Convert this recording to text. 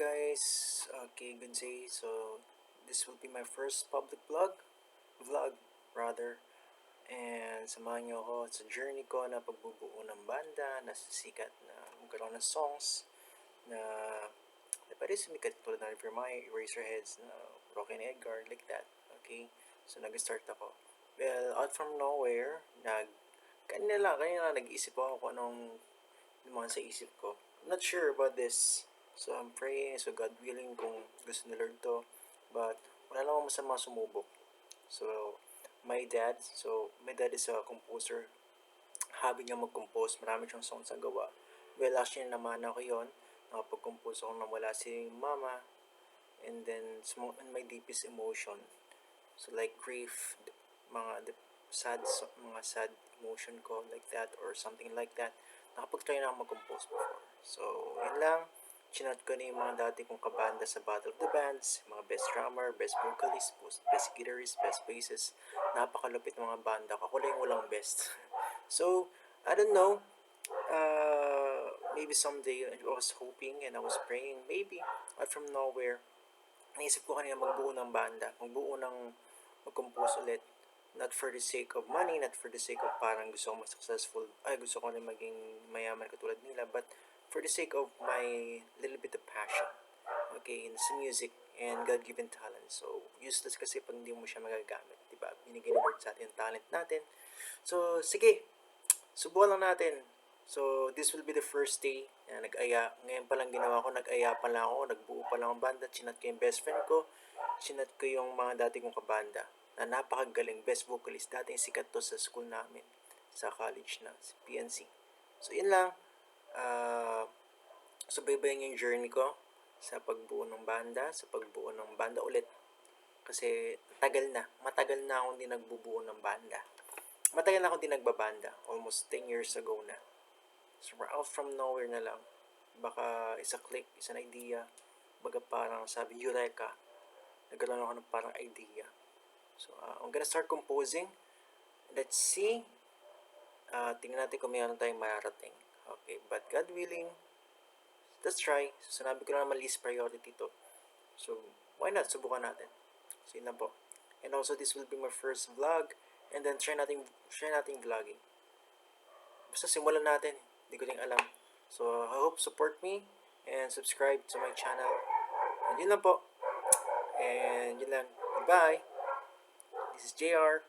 guys, okay, good day. So this will be my first public vlog rather. And samahan niyo ako sa journey ko na pagbubuo ng banda na sisikat na magkaroon ng songs na pwede sumikat tulad ng Vermay, Eraserheads, na Rocky and Edgar, like that. Okay, so nag-start ako. Well, out from nowhere, kanina lang nag-iisip ako kung anong mga sa isip ko. I'm not sure about this. So I'm praying, so God willing kung gusto ni Lord to. But wala namang masama sumubok. So my dad is a composer. Hobby niya mag-compose. Marami siyang songs na gawa. Well, actually naman ako yon. Nakapag-compose ako nang wala si mama. And then, in my deepest emotion. So like grief, mga sad emotion ko like that or something like that. Nakapag-try na ako mag-compose before. So, yun lang. Chinat ko na yung mga dati kong kabanda sa Battle of the Bands, mga best drummer, best vocalist, best guitarist, best bassist. Napakalupit ng mga banda. Ako lang yung walang best. So, I don't know. Maybe someday I was hoping and I was praying, maybe out from nowhere, naisip ko kanina magbuo ng banda, mag-compose ulit. Not for the sake of money, not for the sake of parang gusto ko successful, gusto ko na maging mayaman katulad nila, but for the sake of my little bit of passion, okay, in sa music and God-given talent. So, useless kasi pag hindi mo siya magagamit, diba? Binigay ni Lord sa atin yung talent natin. So, sige, subukan lang natin. So, this will be the first day na nag-aya. Ngayon pa lang ginawa ko, nag-aya pa lang ako, nagbuo pa lang ang banda, chinat ko yung best friend ko, chinat ko yung mga dati kong kabanda na napakagaling, best vocalist. Dati yung sikat to sa school namin, sa college na, sa PNC. So, yun lang. Subaybayan yung journey ko sa pagbuo ng banda, sa pagbuo ng banda ulit. Kasi matagal na akong di nagbubuo ng banda. Matagal na akong di nagbabanda, almost 10 years ago na. So, out from nowhere na lang. Baka isa click, isang idea. Baga parang sabi, Eureka. Nagkaroon ako ng parang idea. So, I'm gonna start composing. Let's see. Tingnan natin kung mayroon tayong mararating. Okay, but God willing, let's try. So, sinabi ko na naman least priority to. So, why not? Subukan natin. So, yun na po. And also, this will be my first vlog. And then, try natin vlogging. Basta simulan natin. Hindi ko din alam. So, I hope support me and subscribe to my channel. And yun lang po. And yun lang. Goodbye. This is JR.